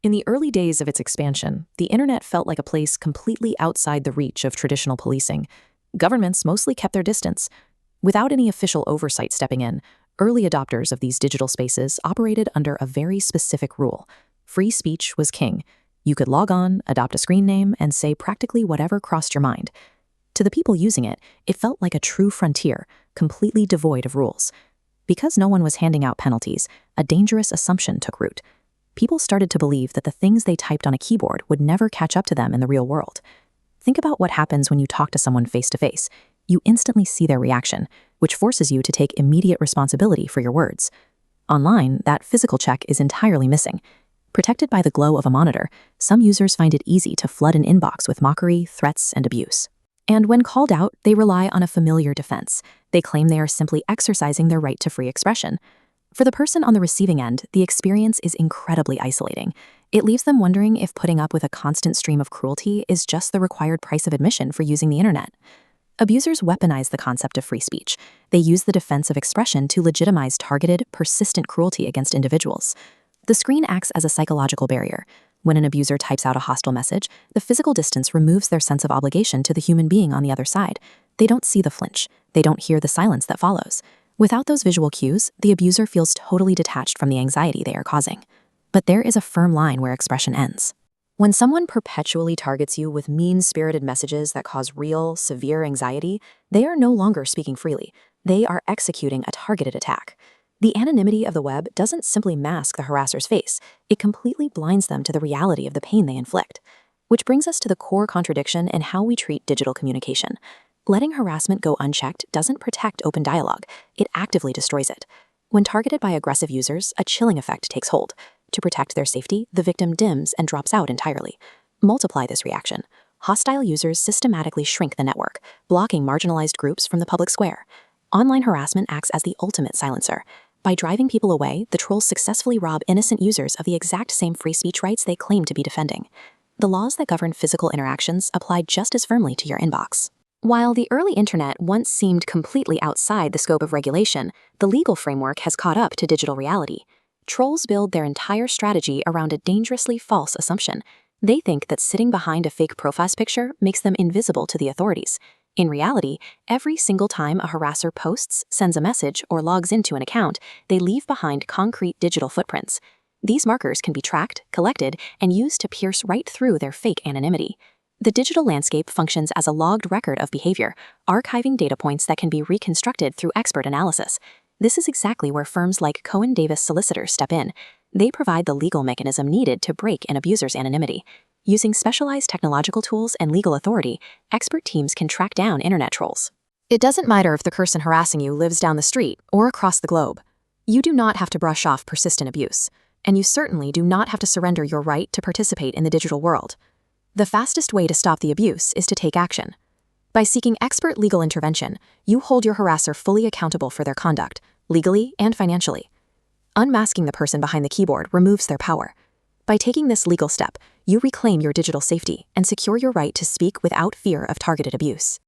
In the early days of its expansion, the internet felt like a place completely outside the reach of traditional policing. Governments mostly kept their distance. Without any official oversight stepping in, early adopters of these digital spaces operated under a very specific rule. Free speech was king. You could log on, adopt a screen name, and say practically whatever crossed your mind. To the people using it, it felt like a true frontier, completely devoid of rules. Because no one was handing out penalties, a dangerous assumption took root. People started to believe that the things they typed on a keyboard would never catch up to them in the real world. Think about what happens when you talk to someone face-to-face. You instantly see their reaction, which forces you to take immediate responsibility for your words. Online, that physical check is entirely missing. Protected by the glow of a monitor, some users find it easy to flood an inbox with mockery, threats, and abuse. And when called out, they rely on a familiar defense. They claim they are simply exercising their right to free expression. For the person on the receiving end, the experience is incredibly isolating. It leaves them wondering if putting up with a constant stream of cruelty is just the required price of admission for using the internet. Abusers weaponize the concept of free speech. They use the defense of expression to legitimize targeted, persistent cruelty against individuals. The screen acts as a psychological barrier. When an abuser types out a hostile message, the physical distance removes their sense of obligation to the human being on the other side. They don't see the flinch. They don't hear the silence that follows. Without those visual cues, the abuser feels totally detached from the anxiety they are causing. But there is a firm line where expression ends. When someone perpetually targets you with mean-spirited messages that cause real, severe anxiety, they are no longer speaking freely. They are executing a targeted attack. The anonymity of the web doesn't simply mask the harasser's face, it completely blinds them to the reality of the pain they inflict. Which brings us to the core contradiction in how we treat digital communication. Letting harassment go unchecked doesn't protect open dialogue, it actively destroys it. When targeted by aggressive users, a chilling effect takes hold. To protect their safety, the victim dims and drops out entirely. Multiply this reaction. Hostile users systematically shrink the network, blocking marginalized groups from the public square. Online harassment acts as the ultimate silencer. By driving people away, the trolls successfully rob innocent users of the exact same free speech rights they claim to be defending. The laws that govern physical interactions apply just as firmly to your inbox. While the early internet once seemed completely outside the scope of regulation, the legal framework has caught up to digital reality. Trolls build their entire strategy around a dangerously false assumption. They think that sitting behind a fake profile picture makes them invisible to the authorities. In reality, every single time a harasser posts, sends a message, or logs into an account, they leave behind concrete digital footprints. These markers can be tracked, collected, and used to pierce right through their fake anonymity. The digital landscape functions as a logged record of behavior, archiving data points that can be reconstructed through expert analysis. This is exactly where firms like Cohen Davis Solicitors step in. They provide the legal mechanism needed to break an abuser's anonymity. Using specialized technological tools and legal authority, expert teams can track down internet trolls. It doesn't matter if the person harassing you lives down the street or across the globe. You do not have to brush off persistent abuse, and you certainly do not have to surrender your right to participate in the digital world. The fastest way to stop the abuse is to take action. By seeking expert legal intervention, you hold your harasser fully accountable for their conduct, legally and financially. Unmasking the person behind the keyboard removes their power. By taking this legal step, you reclaim your digital safety and secure your right to speak without fear of targeted abuse.